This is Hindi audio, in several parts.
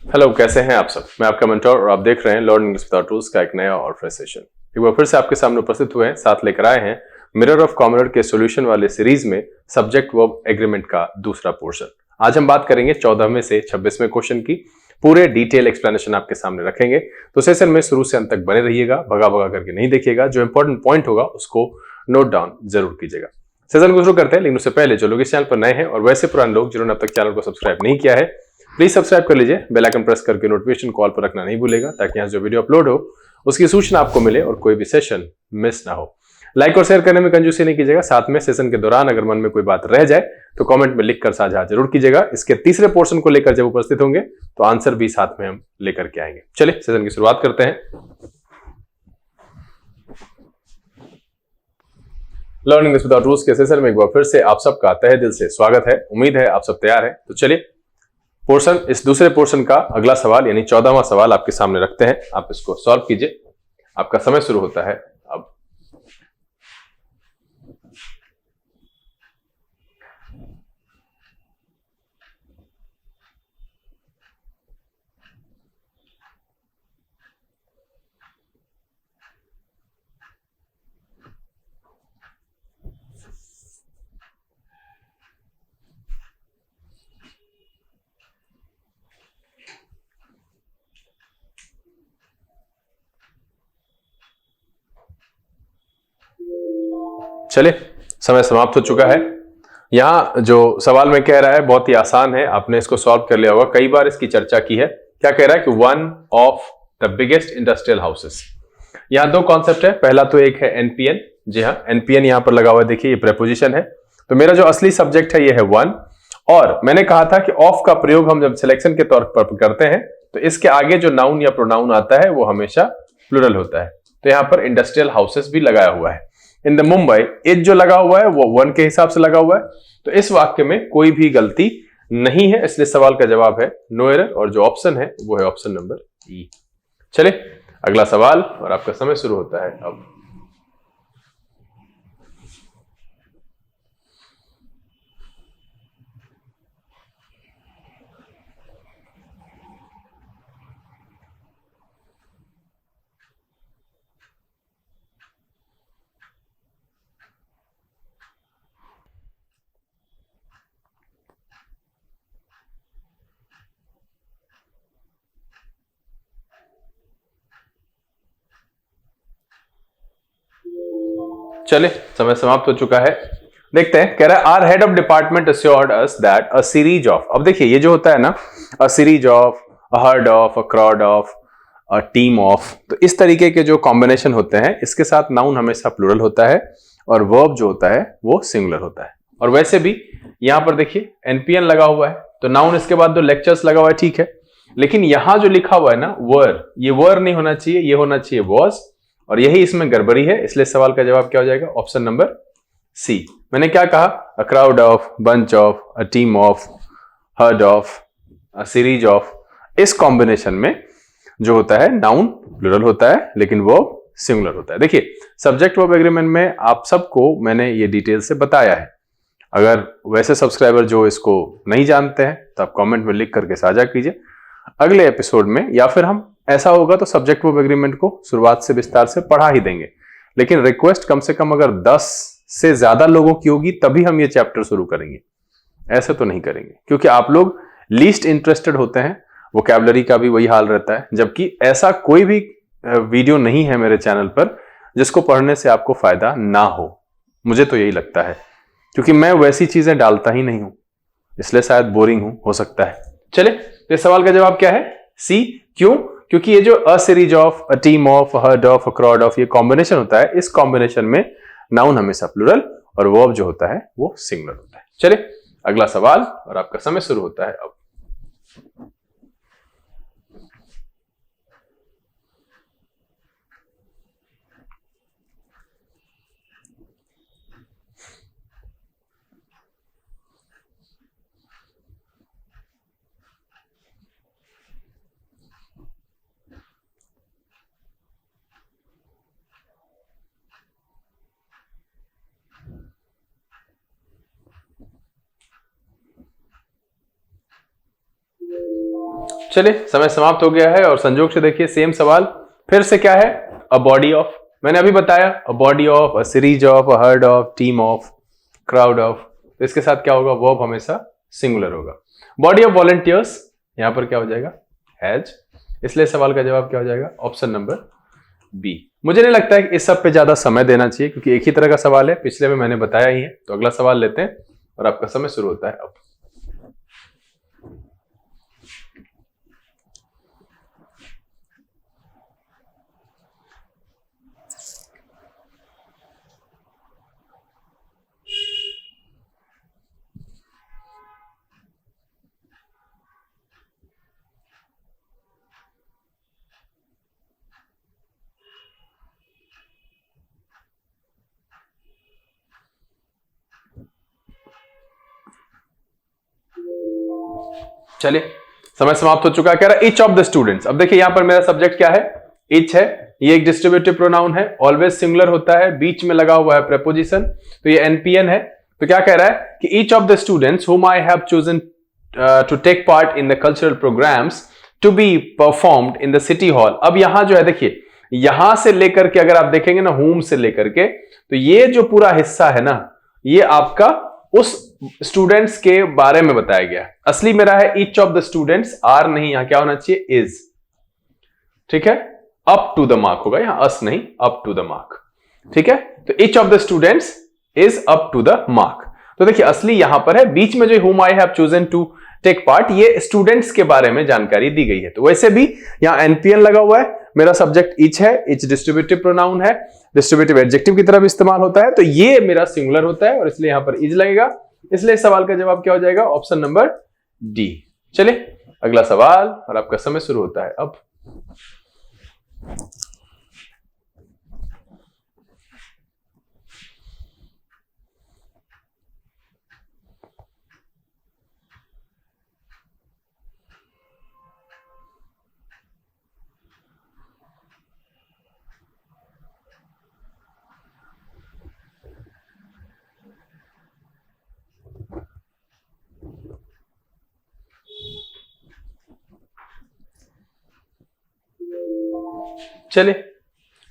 हेलो, कैसे हैं आप सब। मैं आपका मेंटोर और आप देख रहे हैं लर्न इंग्लिश विदाउट रूल्स का एक नया और फ्रेश सेशन। एक बार फिर से आपके सामने उपस्थित हुए हैं, साथ लेकर आए हैं मिरर ऑफ कॉमनर के सॉल्यूशन वाले सीरीज में सब्जेक्ट वर्ब एग्रीमेंट का दूसरा पोर्शन। आज हम बात करेंगे 14वें से 26वें क्वेश्चन की। पूरे डिटेल एक्सप्लेनेशन आपके सामने रखेंगे, तो सेशन में शुरू से अंत तक बने रहिएगा, भगा भगा करके नहीं देखिएगा। जो इंपॉर्टेंट पॉइंट होगा उसको नोट डाउन जरूर कीजिएगा। सेशन को शुरू करते हैं, लेकिन उससे पहले जो लोग इस चैनल पर नए हैं और वैसे पुराने लोग जिन्होंने अब तक चैनल को सब्सक्राइब नहीं किया है, प्लीज सब्सक्राइब कर लीजिए। बेल आइकन प्रेस करके नोटिफिकेशन कॉल पर रखना नहीं भूलेगा, ताकि यहाँ जो वीडियो अपलोड हो उसकी सूचना आपको मिले और कोई भी सेशन मिस ना हो। लाइक और शेयर करने में कंजूसी नहीं कीजिएगा। साथ में सेशन के दौरान अगर मन में कोई बात रह जाए तो कमेंट में लिखकर साझा जरूर कीजिएगा। इसके तीसरे पोर्शन को लेकर जब उपस्थित होंगे तो आंसर भी साथ में हम लेकर के आएंगे। चलिए सेशन की शुरुआत करते हैं। लर्निंग इंग्लिश विदाउट रूल्स के सेशन में एक बार फिर से आप सबका तहे दिल से स्वागत है। उम्मीद है आप सब तैयार हैं। तो चलिए इस दूसरे पोर्शन का अगला सवाल यानी 14वां सवाल आपके सामने रखते हैं। आप इसको सॉल्व कीजिए। आपका समय शुरू होता है अब। चलिए, समय समाप्त हो चुका है। यहां जो सवाल में कह रहा है बहुत ही आसान है, आपने इसको सॉल्व कर लिया होगा, कई बार इसकी चर्चा की है। क्या कह रहा है कि one of the biggest industrial houses. यहां दो कॉन्सेप्ट है। पहला तो एक है एनपीएन। जी हाँ, एनपीएन यहां पर लगा हुआ है, देखिए ये प्रेपोजिशन है। तो मेरा जो असली सब्जेक्ट है ये है वन, और मैंने कहा था कि ऑफ का प्रयोग हम जब सिलेक्शन के तौर पर करते हैं तो इसके आगे जो नाउन या प्रोनाउन आता है वो हमेशा प्लूरल होता है। तो यहां पर इंडस्ट्रियल हाउसेस भी लगाया हुआ है। इन द मुंबई, इज जो लगा हुआ है वो वन के हिसाब से लगा हुआ है। तो इस वाक्य में कोई भी गलती नहीं है, इसलिए सवाल का जवाब है नो एरर, और जो ऑप्शन है वो है ऑप्शन नंबर ई। चलिए अगला सवाल, और आपका समय शुरू होता है अब। चलिए समय समाप्त हो चुका है। देखते हैं, कह रहा है are head of department assured us that a series of. अब देखिए ये जो होता है ना, a series of, a herd of, a crowd of, a team of, तो इस तरीके के जो कॉम्बिनेशन होते हैं इसके साथ नाउन हमेशा प्लूरल होता है और वर्ब जो होता है वो सिंगुलर होता है। और वैसे भी यहां पर देखिए एनपीएन लगा हुआ है, तो नाउन इसके बाद दो लेक्चर्स लगा हुआ है, ठीक है। लेकिन यहां जो लिखा हुआ है ना वर, ये वर नहीं होना चाहिए, ये होना चाहिए वॉज, और यही इसमें गड़बड़ी है। इसलिए सवाल का जवाब क्या हो जाएगा, ऑप्शन नंबर सी। मैंने क्या कहा, अ crowd of, bunch of, a team of, heard of, a series of, इस कॉम्बिनेशन में जो होता है नाउन प्लूरल होता है लेकिन वर्ब सिंगुलर होता है। देखिए सब्जेक्ट वर्ब एग्रीमेंट में आप सबको मैंने ये डिटेल से बताया है। अगर वैसे सब्सक्राइबर जो इसको नहीं जानते हैं तो आप कमेंट में लिख करके साझा कीजिए अगले एपिसोड में, या फिर हम ऐसा होगा तो सब्जेक्ट वर्ब एग्रीमेंट को शुरुआत से विस्तार से पढ़ा ही देंगे। लेकिन रिक्वेस्ट कम से कम अगर 10 से ज्यादा लोगों की होगी तभी हम ये चैप्टर शुरू करेंगे, ऐसे तो नहीं करेंगे, क्योंकि आप लोग लीस्ट इंटरेस्टेड होते हैं। वोकैबुलरी का भी वही हाल रहता है, जबकि ऐसा कोई भी वीडियो नहीं है मेरे चैनल पर जिसको पढ़ने से आपको फायदा ना हो। मुझे तो यही लगता है, क्योंकि मैं वैसी चीजें डालता ही नहीं हूं, इसलिए शायद बोरिंग हो सकता है। चलिए इस सवाल का जवाब क्या है, सी। क्यों? क्योंकि ये जो अ series of, a team of, a herd of, a crowd of, ये कॉम्बिनेशन होता है, इस कॉम्बिनेशन में नाउन हमेशा प्लूरल और वर्ब जो होता है वो सिंगुलर होता है। चलिए अगला सवाल, और आपका समय शुरू होता है अब। चलिए समय समाप्त हो गया है और संजोग से देखिए सेम सवाल फिर से क्या है, अ बॉडी ऑफ, मैंने अभी बताया a body of, a series of, a herd of, team of, crowd of, तो इसके साथ क्या होगा, वर्ब हमेशा सिंगुलर होगा। बॉडी ऑफ वॉलंटियर्स, यहां पर क्या हो जाएगा, हैज, इसलिए सवाल का जवाब क्या हो जाएगा, ऑप्शन नंबर बी। मुझे नहीं लगता है कि इस सब पे ज्यादा समय देना चाहिए क्योंकि एक ही तरह का सवाल है, पिछले में मैंने बताया ही है। तो अगला सवाल लेते हैं और आपका समय शुरू होता है अब। चलिए समय समाप्त हो चुका है। कह रहा है ईच ऑफ द स्टूडेंट्स। अब देखिए यहां पर मेरा सब्जेक्ट क्या है, ईच है, ये एक डिस्ट्रीब्यूटिव प्रोनाउन है, ऑलवेज सिंगुलर होता है, बीच में लगा हुआ है प्रेपोजिशन, तो ये एनपीएन है। तो क्या कह रहा है कि each of the students whom I have chosen to take part in the cultural programmes to be performed in the city hall. अब यहां जो है देखिए, यहां से लेकर के अगर आप देखेंगे ना, होम से लेकर के, तो ये जो पूरा हिस्सा है ना, ये आपका उस स्टूडेंट्स के बारे में बताया गया। असली मेरा है each of the students, are नहीं, यहां क्या होना चाहिए, इज। ठीक है, अप टू द मार्क होगा, यहां अस नहीं, अप टू द मार्क। ठीक है, तो each of the students is up to the mark. तो देखिए असली यहां पर है, बीच में जो whom I have chosen to take part, ये स्टूडेंट्स के बारे में जानकारी दी गई है। तो वैसे भी यहां एनपीएन लगा हुआ है, मेरा सब्जेक्ट ईच है, ईच डिस्ट्रीब्यूटिव प्रोनाउन है, डिस्ट्रीब्यूटिव एडजेक्टिव की तरह भी इस्तेमाल होता है, तो ये मेरा सिंगुलर होता है और इसलिए यहां पर इज लगेगा। इसलिए इस सवाल का जवाब क्या हो जाएगा, ऑप्शन नंबर डी। चलिए अगला सवाल और आपका समय शुरू होता है अब। चलिए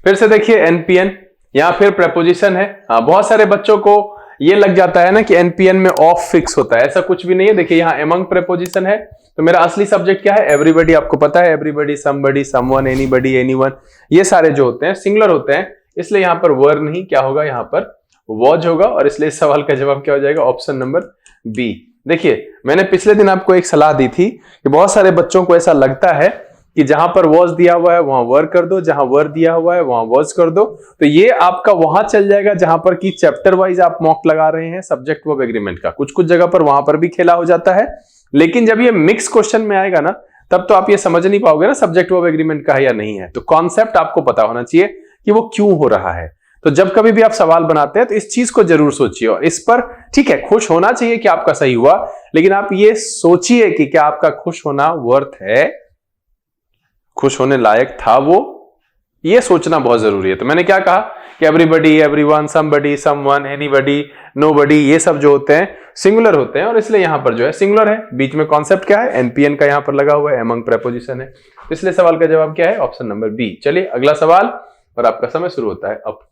फिर से देखिए एनपीएन, यहां फिर प्रेपोजिशन है। हाँ, बहुत सारे बच्चों को ये लग जाता है ना कि एनपीएन में ऑफ फिक्स होता है, ऐसा कुछ भी नहीं है। देखिए यहां एमंग प्रेपोजिशन है, तो मेरा असली सब्जेक्ट क्या है, एवरीबॉडी। आपको पता है everybody, somebody, someone, anybody, anyone, ये सारे जो होते हैं सिंगुलर होते हैं, इसलिए यहां पर वर नहीं, क्या होगा, यहां पर वॉज होगा। और इसलिए इस सवाल का जवाब क्या हो जाएगा, ऑप्शन नंबर बी। देखिए मैंने पिछले दिन आपको एक सलाह दी थी कि बहुत सारे बच्चों को ऐसा लगता है कि जहां पर वॉज दिया हुआ है वहां वर कर दो, जहां वर दिया हुआ है वहां वॉज कर दो, तो ये आपका वहां चल जाएगा जहां पर कि चैप्टर वाइज आप मॉक लगा रहे हैं सब्जेक्ट वर्ब एग्रीमेंट का। कुछ कुछ जगह पर वहां पर भी खेला हो जाता है, लेकिन जब ये मिक्स क्वेश्चन में आएगा ना, तब तो आप ये समझ नहीं पाओगे ना सब्जेक्ट वर्ब एग्रीमेंट का है या नहीं है। तो कॉन्सेप्ट आपको पता होना चाहिए कि वो क्यों हो रहा है। तो जब कभी भी आप सवाल बनाते हैं तो इस चीज को जरूर सोचिए, और इस पर ठीक है खुश होना चाहिए कि आपका सही हुआ, लेकिन आप ये सोचिए कि क्या आपका खुश होना वर्थ है, खुश होने लायक था वो, ये सोचना बहुत जरूरी है। तो मैंने क्या कहा कि everybody, everyone, somebody, someone, anybody, nobody, ये सब जो होते हैं सिंगुलर होते हैं और इसलिए यहां पर जो है सिंगुलर है। बीच में कॉन्सेप्ट क्या है, एनपीएन का यहां पर लगा हुआ है, एमंग प्रेपोजिशन है। इसलिए सवाल का जवाब क्या है, ऑप्शन नंबर बी। चलिए अगला सवाल और आपका समय शुरू होता है अब।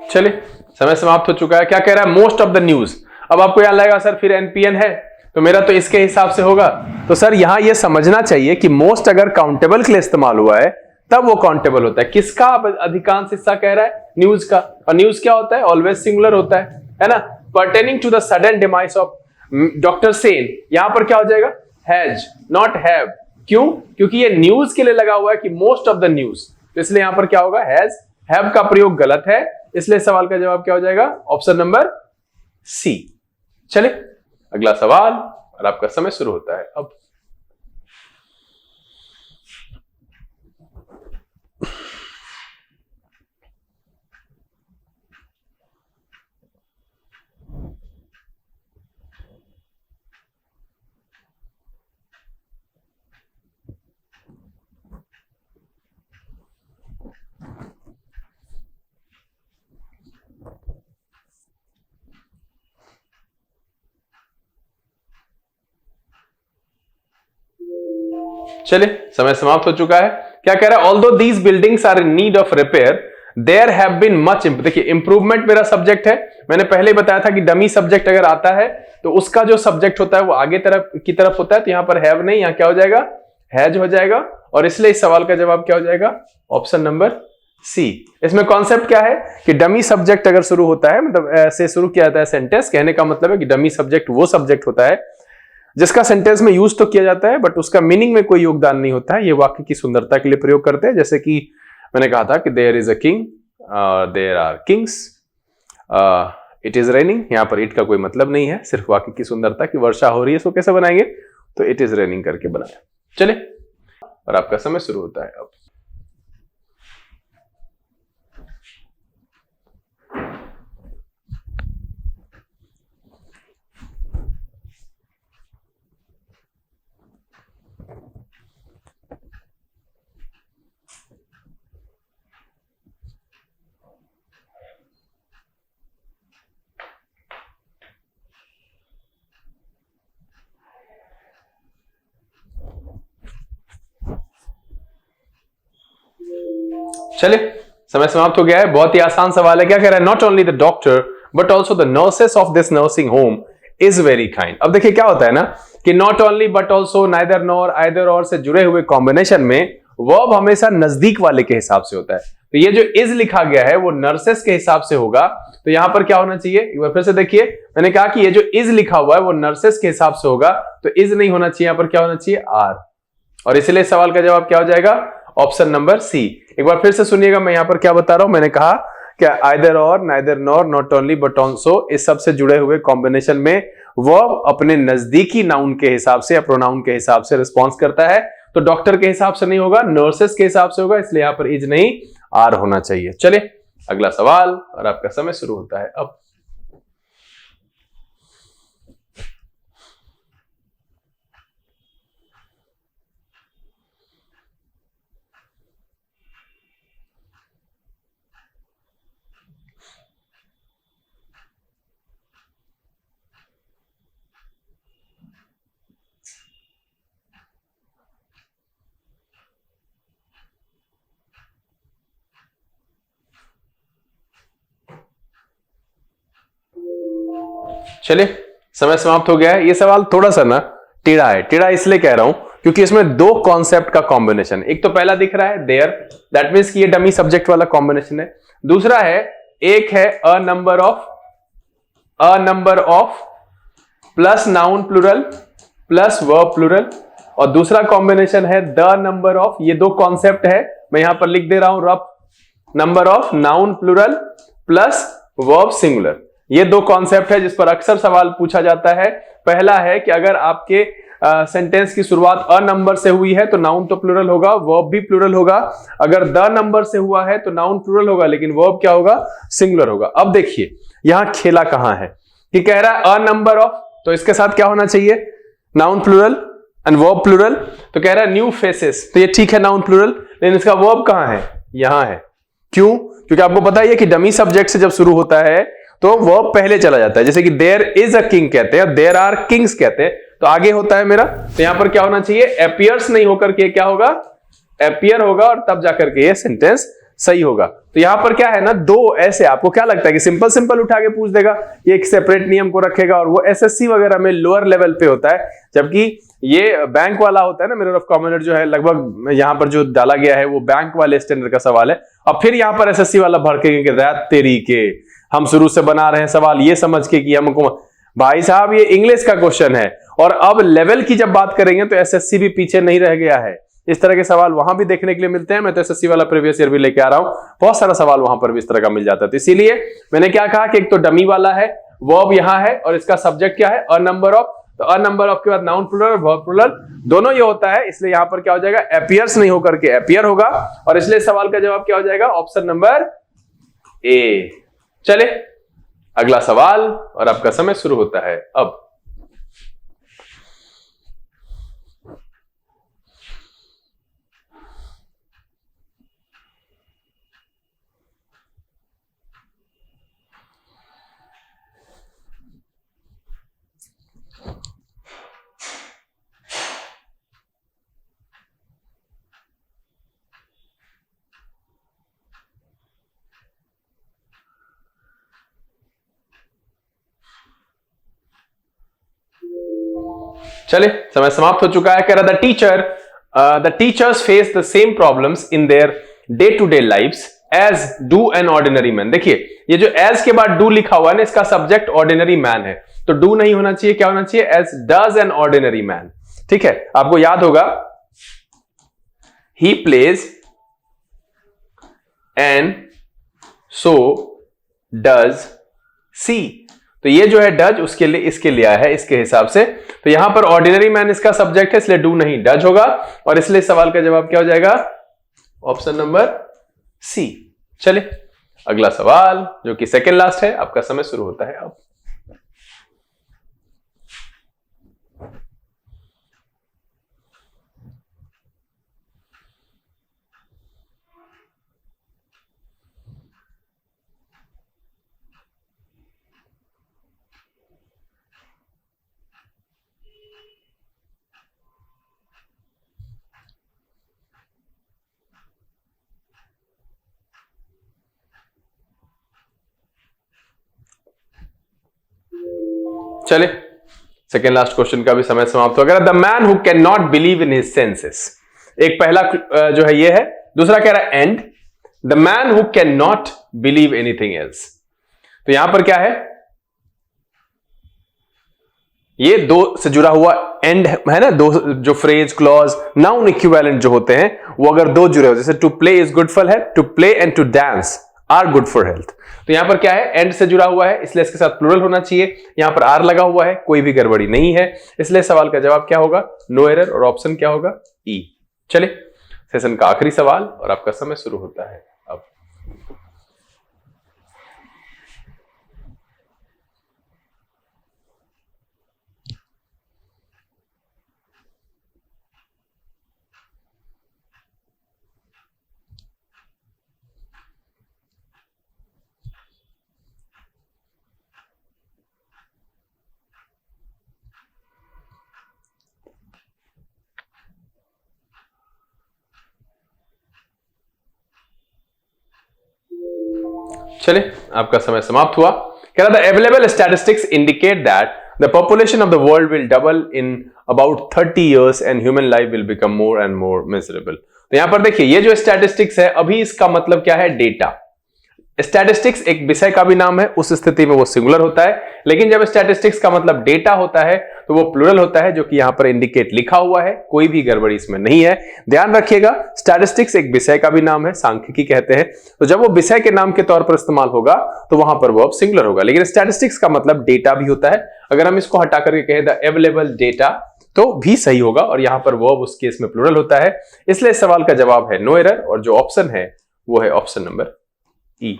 चलिए समय समाप्त हो चुका है। क्या कह रहा है, मोस्ट ऑफ द न्यूज। अब आपको यहां लगेगा सर फिर एनपीएन है तो मेरा तो इसके हिसाब से होगा। तो सर यहां यह समझना चाहिए कि मोस्ट अगर काउंटेबल के लिए इस्तेमाल हुआ है तब वो काउंटेबल होता है। किसका अधिकांश हिस्सा कह रहा है, न्यूज का। और न्यूज क्या होता है, ऑलवेज सिंगुलर होता है ना। Pertaining to the sudden demise of doctor Sen, यहां पर क्या हो जाएगा, हैज नॉट हैव। क्यों, क्योंकि ये न्यूज के लिए लगा हुआ है कि मोस्ट ऑफ द न्यूज, तो इसलिए यहां पर क्या होगा, हैज। हैव का प्रयोग गलत है, इसलिए सवाल का जवाब क्या हो जाएगा, ऑप्शन नंबर सी। चलिए अगला सवाल और आपका समय शुरू होता है अब। चलिए समय समाप्त हो चुका है। क्या कह रहा है? Although these buildings are in need of repair there have been much. देखिए इंप्रूवमेंट मेरा सब्जेक्ट है, मैंने पहले बताया था कि डमी सब्जेक्ट अगर आता है तो उसका जो सब्जेक्ट होता है वो आगे तरफ की तरफ होता है, तो यहां पर हैव नहीं, यहां क्या हो जाएगा? हैज हो जाएगा। और इसलिए इस सवाल का जवाब क्या हो जाएगा? Option number C. इसमें कॉन्सेप्ट क्या है कि डमी सब्जेक्ट अगर शुरू होता है, मतलब ऐसे शुरू किया जाता है सेंटेंस, कहने का मतलब है कि डमी सब्जेक्ट वो सब्जेक्ट होता है जिसका सेंटेंस में यूज तो किया जाता है बट उसका मीनिंग में कोई योगदान नहीं होता है। ये वाक्य की सुंदरता के लिए प्रयोग करते हैं, जैसे कि मैंने कहा था कि there is a king, there are kings, it is raining. यहां पर इट का कोई मतलब नहीं है, सिर्फ वाक्य की सुंदरता की वर्षा हो रही है, इसको कैसे बनाएंगे? तो इट इज रेनिंग करके बनाया। चले, और आपका समय शुरू होता है अब। चलिए समय समाप्त हो गया है। बहुत ही आसान सवाल है। क्या कह रहा है? Not only the doctor but also the nurses of this nursing home is very kind. अब देखिए क्या होता है ना कि not only but also, neither nor, either और से जुड़े हुए कॉम्बिनेशन में वर्ब हमेशा नजदीक वाले के हिसाब से होता है। तो ये जो इज लिखा गया है वो नर्सेस के हिसाब से होगा, तो यहां पर क्या होना चाहिए? एक बार फिर से देखिए, मैंने कहा कि ये जो इज लिखा हुआ है वो नर्सेस के हिसाब से होगा, तो इज नहीं होना चाहिए, यहां पर क्या होना चाहिए? आर। और इसलिए सवाल का जवाब क्या हो जाएगा? Option number C. एक बार फिर से सुनिएगा, मैं यहां पर क्या बता रहा हूं। मैंने कहा क्या आइदर और, neither nor, not only but also, इस सब से जुड़े हुए कॉम्बिनेशन में वर्ब अपने नजदीकी नाउन के हिसाब से या प्रोनाउन के हिसाब से रिस्पॉन्स करता है। तो डॉक्टर के हिसाब से नहीं होगा, नर्सेस के हिसाब से होगा, इसलिए यहां पर इज नहीं आर होना चाहिए। चलिए अगला सवाल, और आपका समय शुरू होता है अब। चलिए समय समाप्त हो गया है। ये सवाल थोड़ा सा ना टेढ़ा है। टेढ़ा इसलिए कह रहा हूं क्योंकि इसमें दो कॉन्सेप्ट का कॉम्बिनेशन, एक तो पहला दिख रहा है देयर, दैट मींस कि ये डमी सब्जेक्ट वाला कॉम्बिनेशन है। दूसरा है, एक है a number of plus noun plural plus verb plural, और दूसरा कॉम्बिनेशन है द नंबर ऑफ। ये दो कॉन्सेप्ट है, मैं यहां पर लिख दे रहा हूं rough, number of noun plural plus verb singular. ये दो कॉन्सेप्ट है जिस पर अक्सर सवाल पूछा जाता है। पहला है कि अगर आपके सेंटेंस की शुरुआत अ नंबर से हुई है तो नाउन तो प्लूरल होगा, वर्ब भी प्लूरल होगा। अगर द नंबर से हुआ है तो नाउन प्लूरल होगा लेकिन वर्ब क्या होगा? सिंगुलर होगा। अब देखिए यहां खेला कहां है कि कह रहा है अ नंबर ऑफ, तो इसके साथ क्या होना चाहिए? Noun plural and verb plural. तो कह रहा है न्यू फेसेस, तो ये ठीक है नाउन प्लूरल, लेकिन इसका वर्ब कहां है? यहां है। क्यों? क्योंकि आपको पता है कि डमी सब्जेक्ट से जब शुरू होता है तो वर्ब पहले चला जाता है, जैसे कि देयर इज अ किंग कहते हैं, देयर आर किंग्स कहते हैं, तो आगे होता है मेरा। तो यहां पर क्या होना चाहिए? एपियर्स नहीं होकर के क्या होगा? एपियर होगा, और तब जाकर के ये सेंटेंस सही होगा। तो यहां पर क्या है ना, दो ऐसे, आपको क्या लगता है कि सिंपल सिंपल उठा के पूछ देगा, ये एक सेपरेट नियम को रखेगा, और वो एसएससी वगैरह में लोअर लेवल पे होता है, जबकि ये बैंक वाला होता है ना। मिरर ऑफ कॉमनर जो है लगभग यहां पर जो डाला गया है वो बैंक वाले स्टैंडर्ड का सवाल है। अब फिर यहां पर एसएससी वाला भड़केंगे कि रैत तेरी के, हम शुरू से बना रहे हैं सवाल ये समझ के कि हमको, भाई साहब ये इंग्लिश का क्वेश्चन है, और अब लेवल की जब बात करेंगे तो एसएससी भी पीछे नहीं रह गया है। इस तरह के सवाल वहां भी देखने के लिए मिलते हैं। मैं तो एसएससी वाला प्रीवियस ईयर भी लेके आ रहा हूं, बहुत सारा सवाल वहां पर भी इस तरह का मिल जाता है। तो इसीलिए मैंने क्या कहा कि एक तो डमी वाला है, वर्ब यहां है, और इसका सब्जेक्ट क्या है? A number of. तो अ नंबर ऑफ के बाद नाउन प्लूरल और वर्ब प्लूरल दोनों ये होता है, इसलिए यहां पर क्या हो जाएगा? एपियर्स नहीं होकर के एपियर होगा, और इसलिए सवाल का जवाब क्या हो जाएगा? Option number A. चले अगला सवाल, और आपका समय शुरू होता है अब। चले, समय समाप्त हो चुका है। कह रहा the teachers face the same problems in their day to day lifes as do an ordinary man. देखिए ये जो एज के बाद डू लिखा हुआ है ना, इसका सब्जेक्ट ऑर्डिनरी मैन है, तो डू नहीं होना चाहिए, क्या होना चाहिए, as does an ordinary man. ठीक है, आपको याद होगा ही plays and so does she, तो ये जो है डज उसके लिए इसके लिया है इसके हिसाब से, तो यहां पर ऑर्डिनरी मैन इसका सब्जेक्ट है, इसलिए डू नहीं डज होगा, और इसलिए सवाल का जवाब क्या हो जाएगा, ऑप्शन नंबर सी। चले अगला सवाल जो कि सेकंड लास्ट है, आपका समय शुरू होता है अब। चले सेकेंड लास्ट क्वेश्चन का भी समय समाप्त हो गया। The man who can not believe in his senses, एक पहला जो है ये है, दूसरा कह रहा है and the man who can not believe anything else, तो यहां पर क्या है, ये दो से जुड़ा हुआ एंड है ना, दो जो फ्रेज क्लॉज नाउन इक्विवेलेंट जो होते हैं वो अगर दो जुड़े हो, जैसे to play is good for health, to play and to dance are good for health, तो यहां पर क्या है, एंड से जुड़ा हुआ है, इसलिए इसके साथ प्लूरल होना चाहिए, यहां पर आर लगा हुआ है, कोई भी गड़बड़ी नहीं है, इसलिए सवाल का जवाब क्या होगा, नो एरर, और ऑप्शन क्या होगा, ई। चले सेशन का आखिरी सवाल और आपका समय शुरू होता है अब। चले आपका समय समाप्त हुआ। कह रहा था available statistics indicate that the population of the world will double in about 30 years and human life will become more and more miserable. तो यहां पर देखिए ये जो स्टैटिस्टिक्स है, अभी इसका मतलब क्या है, डेटा। स्टैटिस्टिक्स एक विषय का भी नाम है, उस स्थिति में वो सिंगुलर होता है, लेकिन जब स्टैटिस्टिक्स का मतलब डेटा होता है तो वो प्लूरल होता है, जो कि यहां पर इंडिकेट लिखा हुआ है, कोई भी गड़बड़ी इसमें नहीं है। ध्यान रखिएगा स्टैटिस्टिक्स एक विषय का भी नाम है, सांख्यिकी कहते हैं, तो जब वो विषय के नाम के तौर पर इस्तेमाल होगा तो वहां पर वो अब सिंगुलर होगा, लेकिन स्टैटिस्टिक्स का मतलब डेटा भी होता है। अगर हम इसको हटा करके कहें द अवेलेबल डेटा तो भी सही होगा, और यहां पर वर्ब उस केस में प्लूरल होता है, इसलिए सवाल का जवाब है नो एरर, और जो ऑप्शन है वो है ऑप्शन नंबर ई।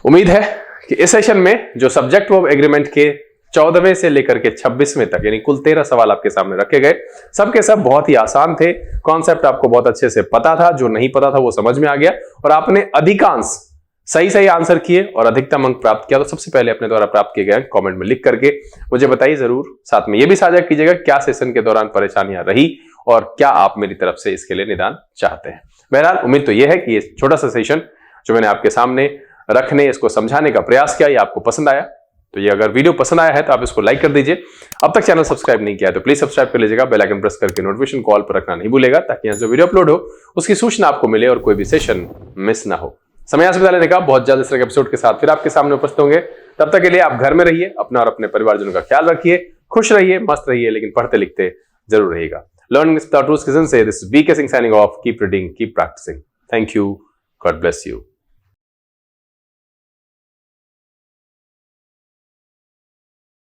उम्मीद है कि इस सेशन में जो सब्जेक्ट वर्ब एग्रीमेंट के 14वें से लेकर के 26वें तक यानी कुल 13 सवाल आपके सामने रखे गए, सबके सब बहुत ही आसान थे, कॉन्सेप्ट आपको बहुत अच्छे से पता था, जो नहीं पता था वो समझ में आ गया, और आपने अधिकांश सही आंसर किए और अधिकतम अंक प्राप्त किया। तो सबसे पहले अपने द्वारा प्राप्त किए गए अंक कमेंट में लिख करके मुझे बताइए जरूर। साथ में ये भी साझा कीजिएगा क्या सेशन के दौरान परेशानियां रही और क्या आप मेरी तरफ से इसके लिए निदान चाहते हैं। बहरहाल उम्मीद तो यह है कि ये छोटा सा सेशन जो मैंने आपके सामने रखने, इसको समझाने का प्रयास किया, ये आपको पसंद आया। तो ये अगर वीडियो पसंद आया है तो आप इसको लाइक कर दीजिए। अब तक चैनल सब्सक्राइब नहीं किया है तो प्लीज सब्सक्राइब कर लीजिएगा, बेल आइकन प्रेस करके नोटिफिकेशन कॉल पर रखना नहीं भूलेगा, ताकि यहाँ जो वीडियो अपलोड हो उसकी सूचना आपको मिले और कोई भी सेशन मिस ना हो। समय से लेने का बहुत जल्द इस तरह के एपिसोड के साथ फिर आपके सामने उपस्थित होंगे। तब तक के लिए आप घर में रहिए, अपना और अपने परिवारजनों का ख्याल रखिए, खुश रहिए, मस्त रहिए, लेकिन पढ़ते लिखते जरूर रहिएगा। लर्निंग विद रूल्स किचन से this is BK Singh signing off. Keep reading, keep practising. Thank you, God bless you.